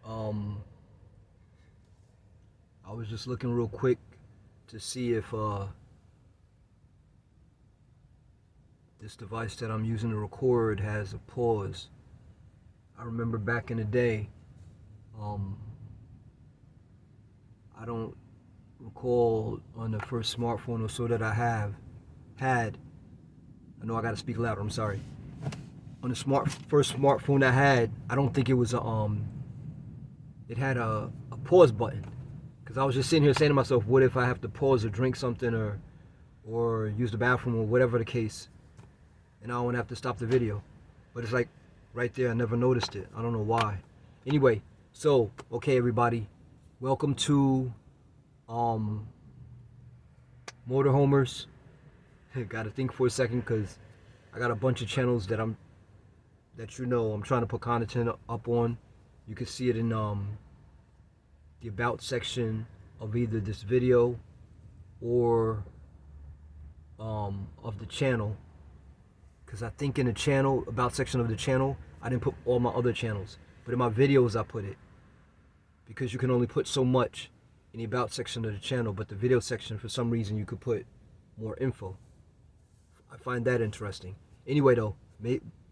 Um, I was just looking real quick to see if this device that I'm using to record has a pause. I remember back in the day, um, I don't recall on the first smartphone or so that I had. I know I gotta speak louder. I'm sorry. On the first smartphone I had, I don't think it was it had a pause button. Cause I was just sitting here saying to myself, what if I have to pause or drink something or use the bathroom or whatever the case, and I don't have to stop the video. But it's like right there, I never noticed it. I don't know why. Anyway, so okay, everybody, welcome to Motorhomers. Gotta think for a second because I got a bunch of channels that I'm trying to put content up on. You can see it in the about section of either this video or of the channel, because I think in the channel about section of the channel I didn't put all my other channels, but in my videos I put it, because you can only put so much in the about section of the channel, but the video section for some reason you could put more info. I find that interesting. Anyway though,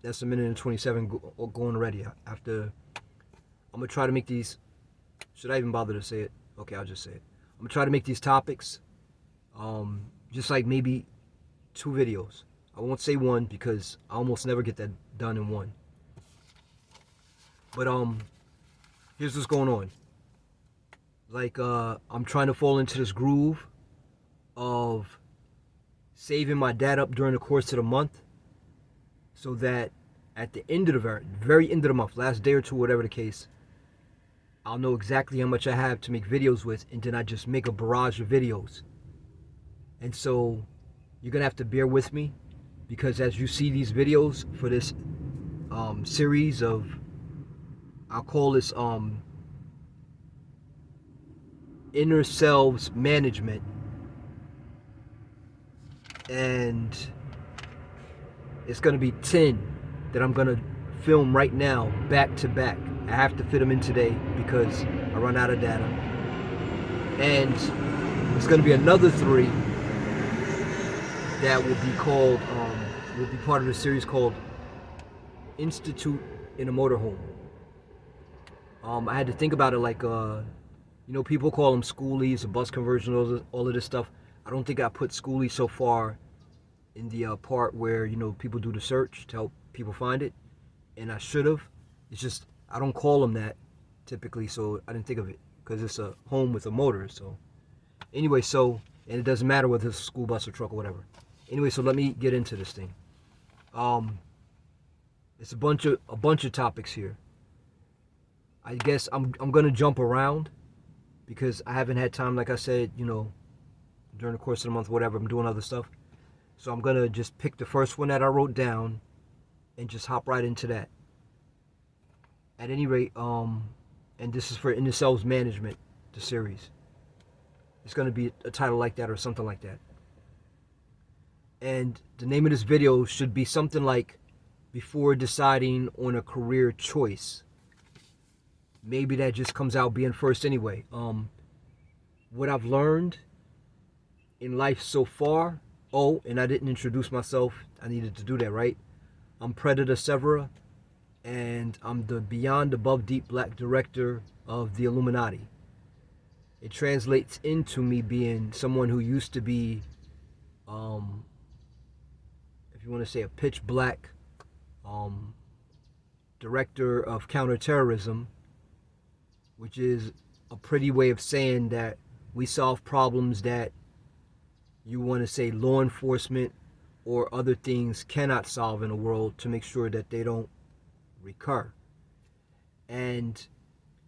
that's a minute and 27 going already. I'm gonna try to make these, should I even bother to say it? Okay, I'll just say it. I'm gonna try to make these topics just like maybe 2 videos. I won't say one because I almost never get that done in one. But here's what's going on. Like I'm trying to fall into this groove of saving my data up during the course of the month, so that at the end of the very end of the month, last day or two, whatever the case, I'll know exactly how much I have to make videos with, and then I just make a barrage of videos. And so you're gonna have to bear with me, because as you see these videos for this series of, I'll call this Inner Selves Management, and it's gonna be 10 that I'm gonna film right now, back to back. I have to fit them in today because I run out of data. And it's gonna be another 3 that will be part of the series called Institute in a Motorhome. I had to think about it like, people call them schoolies or bus conversion, all of this stuff. I don't think I put schoolies so far in the part where, people do the search to help people find it, and I should have. It's just I don't call them that typically, so I didn't think of it because it's a home with a motor. So anyway, and it doesn't matter whether it's a school bus or truck or whatever. Anyway, so let me get into this thing. It's a bunch of topics here. I guess I'm gonna jump around because I haven't had time, like I said, during the course of the month, whatever, I'm doing other stuff. So I'm gonna just pick the first one that I wrote down and just hop right into that. At any rate, and this is for Inner Selves Management, the series. It's gonna be a title like that or something like that. And the name of this video should be something like, before deciding on a career choice. Maybe that just comes out being first anyway. What I've learned in life so far. Oh, and I didn't introduce myself. I needed to do that, right? I'm Predada S, and I'm the Beyond Above Deep Black Director of the Illuminati. It translates into me being someone who used to be, if you want to say, a pitch black director of counterterrorism, which is a pretty way of saying that we solve problems that you want to say law enforcement or other things cannot solve in the world, to make sure that they don't recur. And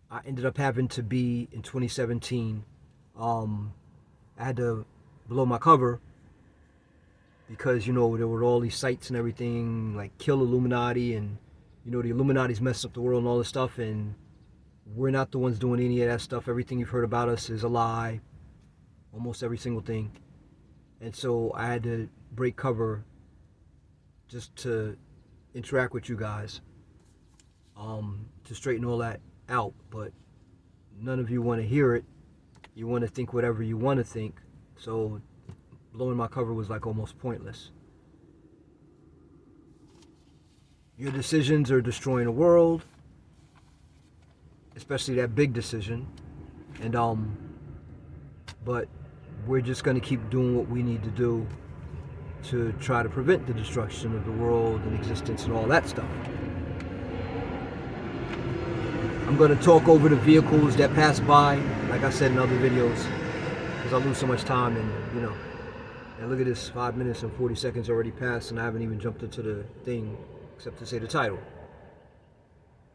I ended up having to be, in 2017, I had to blow my cover because, there were all these sites and everything, like kill Illuminati, and, the Illuminati's messed up the world and all this stuff, and we're not the ones doing any of that stuff. Everything you've heard about us is a lie, almost every single thing. And so I had to break cover just to interact with you guys, to straighten all that out, but none of you want to hear it. You want to think whatever you want to think. So blowing my cover was like almost pointless. Your decisions are destroying the world, especially that big decision. And but we're just going to keep doing what we need to do to try to prevent the destruction of the world and existence and all that stuff. I'm going to talk over the vehicles that pass by, like I said in other videos, because I lose so much time. And and look at this, 5 minutes and 40 seconds already passed, and I haven't even jumped into the thing except to say the title.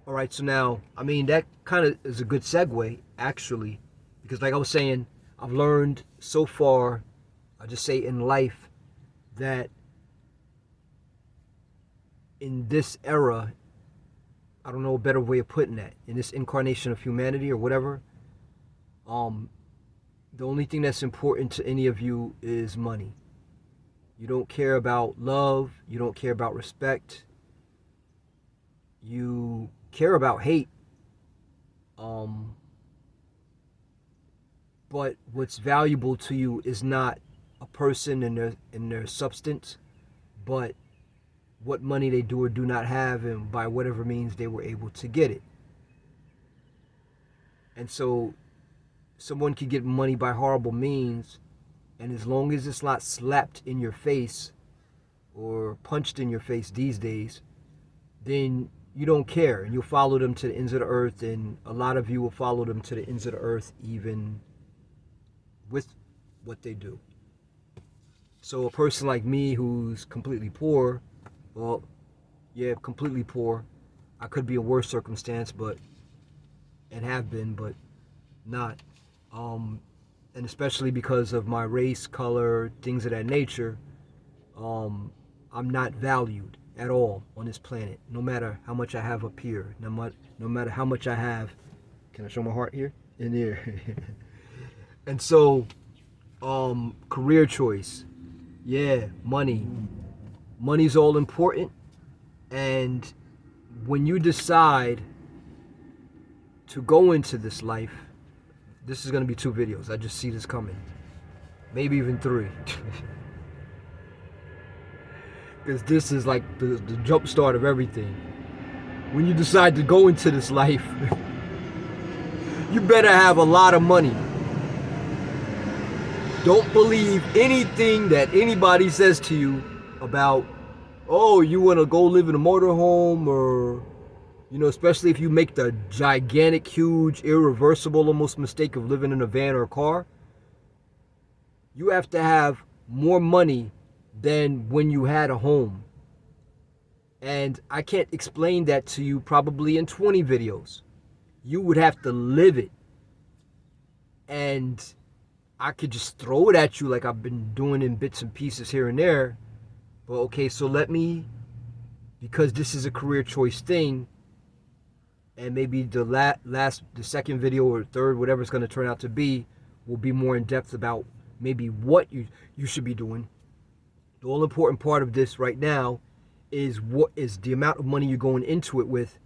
All right, so now, that kind of is a good segue, actually, because like I was saying, I've learned so far, I just say in life, that in this era, I don't know a better way of putting that, in this incarnation of humanity or whatever, the only thing that's important to any of you is money. You don't care about love, you don't care about respect, you care about hate, but what's valuable to you is not a person and their substance, but what money they do or do not have, and by whatever means they were able to get it. And so someone could get money by horrible means, and as long as it's not slapped in your face or punched in your face these days, then you don't care, and you'll follow them to the ends of the earth, and a lot of you will follow them to the ends of the earth even with what they do. So a person like me who's completely poor, well, yeah, completely poor. I could be in worse circumstance, and have been, but not. And especially because of my race, color, things of that nature, I'm not valued at all on this planet, no matter how much I have up here, no matter how much I have. Can I show my heart here? In there. And so, career choice. Yeah, money. Money's all important. And when you decide to go into this life, this is going to be 2 videos. I just see this coming. Maybe even 3. Because this is like the jump start of everything. When you decide to go into this life, you better have a lot of money. Don't believe anything that anybody says to you about, oh, you want to go live in a motorhome, or, especially if you make the gigantic, huge, irreversible almost mistake of living in a van or a car. You have to have more money than when you had a home. And I can't explain that to you probably in 20 videos. You would have to live it. And I could just throw it at you like I've been doing in bits and pieces here and there. But okay, so let me, because this is a career choice thing, and maybe the second video or third, whatever it's going to turn out to be, will be more in depth about maybe what you should be doing. The all important part of this right now is what is the amount of money you're going into it with.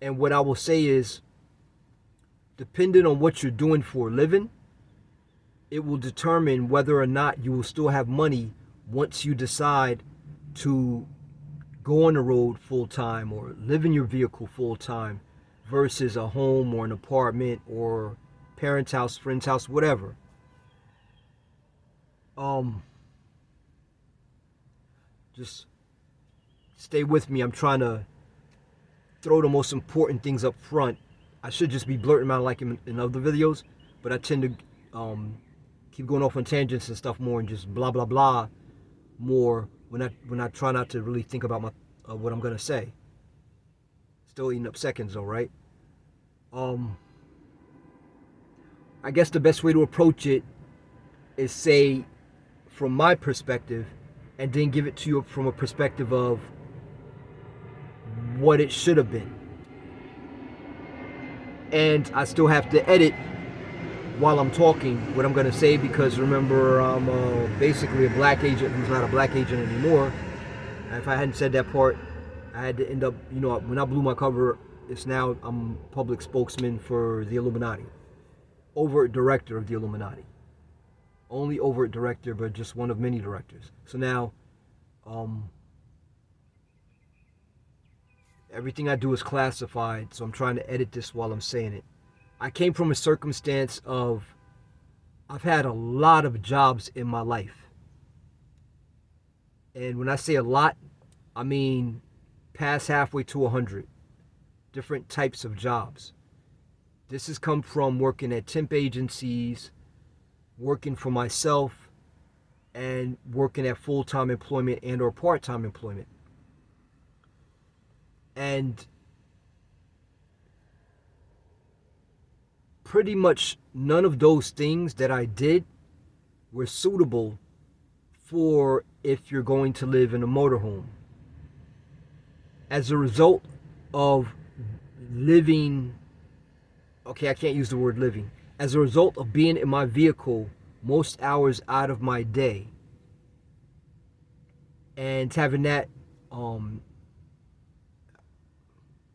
And what I will say is, depending on what you're doing for a living, it will determine whether or not you will still have money once you decide to go on the road full time or live in your vehicle full time versus a home or an apartment or parents' house, friend's house, whatever. Just stay with me. I'm trying to throw the most important things up front. I should just be blurting out like in other videos, but I tend to keep going off on tangents and stuff more and just blah blah blah more when I try not to really think about what I'm gonna say. Still eating up seconds though, right? I guess the best way to approach it is say from my perspective, and then give it to you from a perspective of what it should have been. And I still have to edit while I'm talking what I'm going to say, because remember, I'm basically a black agent who's not a black agent anymore. And if I hadn't said that part, I had to end up, when I blew my cover it's now I'm public spokesman for the Illuminati, overt director of the Illuminati. Only overt director, but just one of many directors. So now, everything I do is classified, so I'm trying to edit this while I'm saying it. I came from a circumstance of I've had a lot of jobs in my life. And when I say a lot, I mean past halfway to 100 different types of jobs. This has come from working at temp agencies, working for myself, and working at full-time employment and or part-time employment. And pretty much none of those things that I did were suitable for if you're going to live in a motorhome. As a result of living, okay, I can't use the word living. As a result of being in my vehicle most hours out of my day and having that,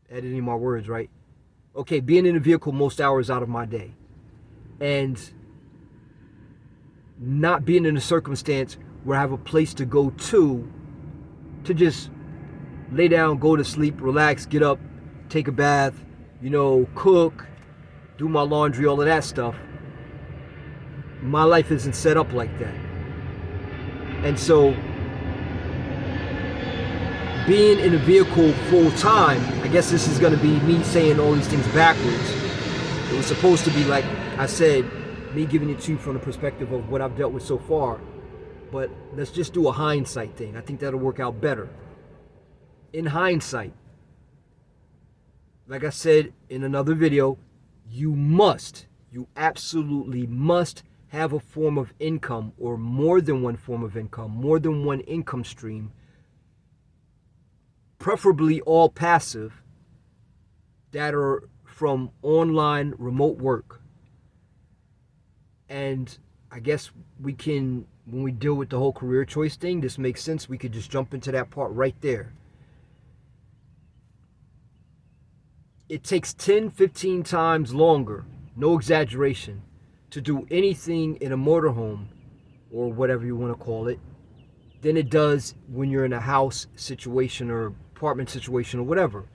editing my words, right? Okay, being in a vehicle most hours out of my day and not being in a circumstance where I have a place to go to just lay down, go to sleep, relax, get up, take a bath, cook, do my laundry, all of that stuff. My life isn't set up like that. And so being in a vehicle full time, I guess this is going to be me saying all these things backwards. It was supposed to be, like I said, me giving it to you from the perspective of what I've dealt with so far. But let's just do a hindsight thing. I think that'll work out better. In hindsight, like I said in another video, you absolutely must have a form of income, or more than one form of income, more than one income stream, preferably all passive, that are from online remote work. And I guess we can, when we deal with the whole career choice thing, this makes sense. We could just jump into that part right there. It takes 10, 15 times longer, no exaggeration, to do anything in a motorhome, or whatever you want to call it, than it does when you're in a house situation or apartment situation or whatever.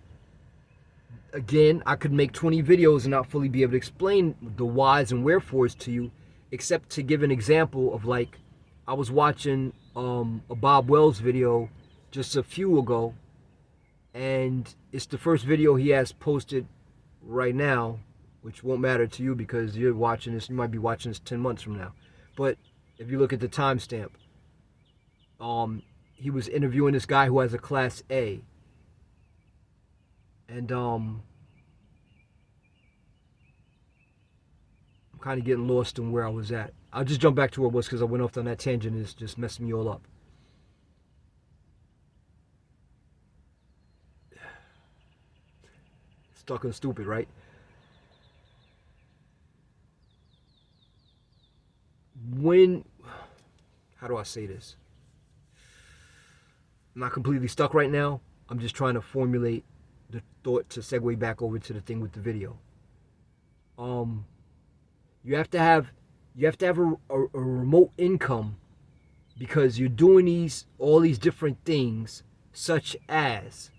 Again, I could make 20 videos and not fully be able to explain the whys and wherefores to you, except to give an example of, like, I was watching a Bob Wells video just a few ago, and it's the first video he has posted right now, which won't matter to you because you're watching this, you might be watching this 10 months from now. But if you look at the timestamp, he was interviewing this guy who has a Class A. And I'm kind of getting lost in where I was at. I'll just jump back to where it was because I went off on that tangent and it's just messing me all up. Stuck and stupid, right? How do I say this? I'm not completely stuck right now. I'm just trying to formulate the thought to segue back over to the thing with the video. You have to have a remote income, because you're doing all these different things, such as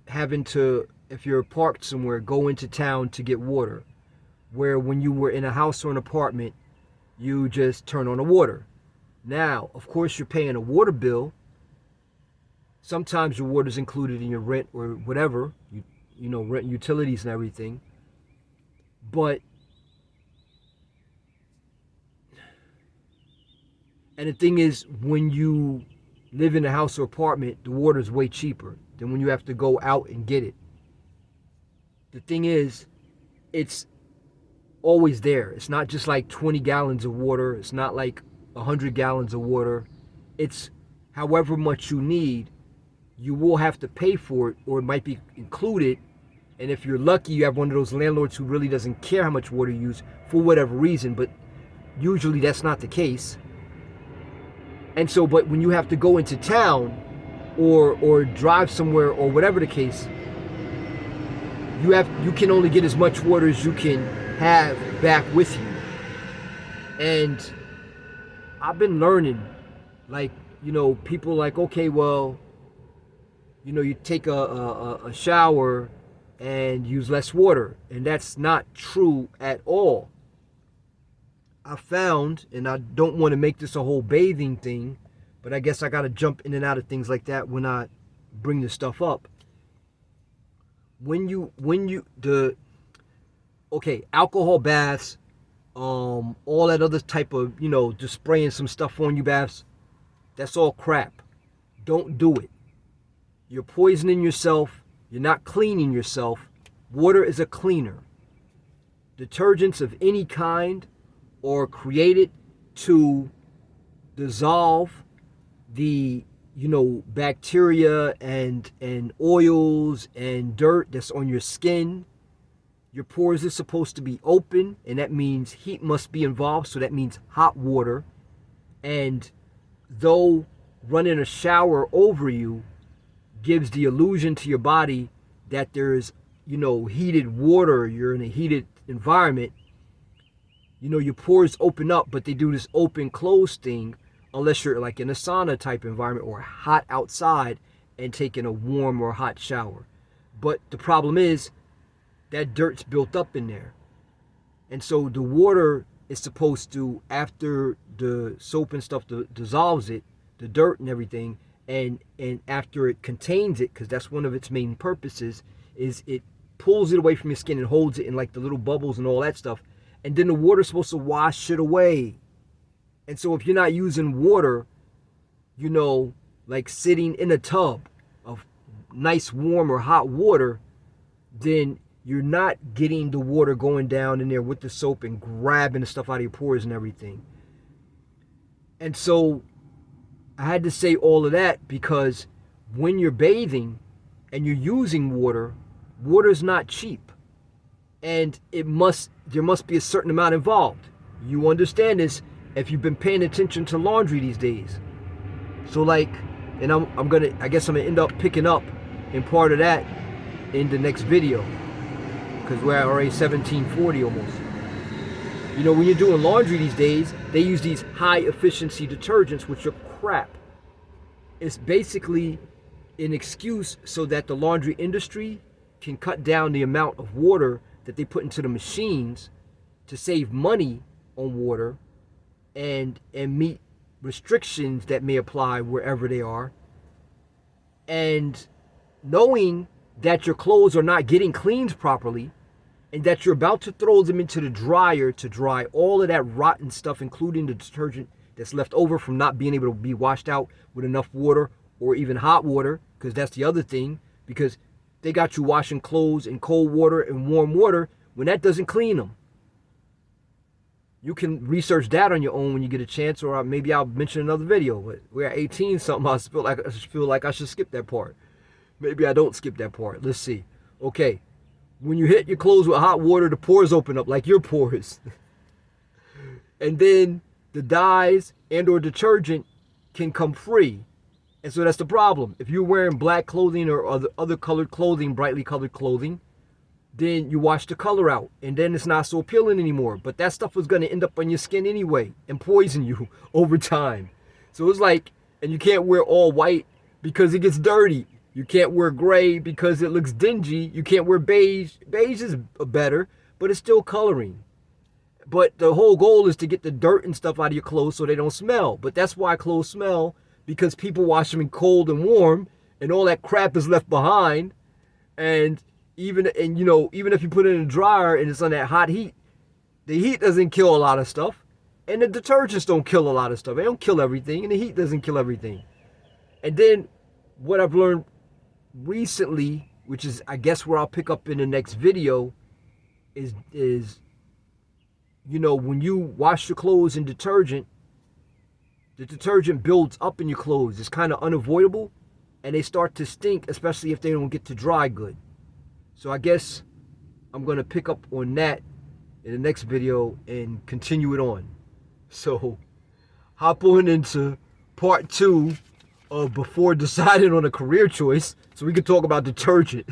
having to, if you're parked somewhere, go into town to get water, where when you were in a house or an apartment, you just turn on the water. Now, of course, you're paying a water bill. Sometimes your water's included in your rent or whatever, rent, utilities and everything. But, and the thing is, when you live in a house or apartment, the water's way cheaper than when you have to go out and get it. The thing is, it's always there. It's not just like 20 gallons of water. It's not like 100 gallons of water. It's however much you need. You will have to pay for it, or it might be included. And if you're lucky, you have one of those landlords who really doesn't care how much water you use for whatever reason, but usually that's not the case. And so, but when you have to go into town or drive somewhere or whatever the case, you can only get as much water as you can have back with you. And I've been learning, like, people like, okay, well, you take a shower and use less water, and that's not true at all. I found, and I don't want to make this a whole bathing thing, but I guess I got to jump in and out of things like that when I bring this stuff up. Alcohol baths, all that other type of, just spraying some stuff on you baths, that's all crap. Don't do it. You're poisoning yourself. You're not cleaning yourself. Water is a cleaner. Detergents of any kind are created to dissolve the bacteria and oils and dirt that's on your skin. Your pores are supposed to be open, and that means heat must be involved, so that means hot water. And though running a shower over you gives the illusion to your body that there's heated water, you're in a heated environment, your pores open up, but they do this open close thing unless you're like in a sauna type environment or hot outside and taking a warm or hot shower. But the problem is that dirt's built up in there. And so the water is supposed to, after the soap and stuff dissolves it, the dirt and everything, and after it contains it, because that's one of its main purposes, is it pulls it away from your skin and holds it in like the little bubbles and all that stuff. And then the water's supposed to wash it away. And so if you're not using water, like sitting in a tub of nice warm or hot water, then you're not getting the water going down in there with the soap and grabbing the stuff out of your pores and everything. And so I had to say all of that because when you're bathing and you're using water, water's not cheap. And there must be a certain amount involved. You understand this if you've been paying attention to laundry these days. So and I guess I'm gonna end up picking up in part of that in the next video, because we're already 1740 almost. When you're doing laundry these days, they use these high efficiency detergents, which are crap. It's basically an excuse so that the laundry industry can cut down the amount of water that they put into the machines to save money on water and meet restrictions that may apply wherever they are. And knowing that your clothes are not getting cleaned properly and that you're about to throw them into the dryer to dry all of that rotten stuff, including the detergent that's left over from not being able to be washed out with enough water or even hot water, because that's the other thing, because they got you washing clothes in cold water and warm water when that doesn't clean them. You can research that on your own when you get a chance, or maybe I'll mention another video. But we're at 18 something. I feel like I should skip that part. Maybe I don't skip that part. Let's see. Okay. When you hit your clothes with hot water, the pores open up like your pores. And then the dyes and or detergent can come free. And so that's the problem. If you're wearing black clothing or other colored clothing, brightly colored clothing, then you wash the color out, and then it's not so appealing anymore. But that stuff was going to end up on your skin anyway and poison you over time. So it's like, and you can't wear all white because it gets dirty. You can't wear gray because it looks dingy. You can't wear beige. Beige is better, but it's still coloring. But the whole goal is to get the dirt and stuff out of your clothes so they don't smell. But that's why clothes smell, because people wash them in cold and warm, and all that crap is left behind. And even if you put it in a dryer and it's on that hot heat, the heat doesn't kill a lot of stuff, and the detergents don't kill a lot of stuff. They don't kill everything, and the heat doesn't kill everything. And then what I've learned recently, which is I guess where I'll pick up in the next video, is when you wash your clothes in detergent, the detergent builds up in your clothes. It's kind of unavoidable, and they start to stink, especially if they don't get to dry good. So I guess I'm going to pick up on that in the next video and continue it on. So hop on into part 2 of before deciding on a career choice so we can talk about detergent.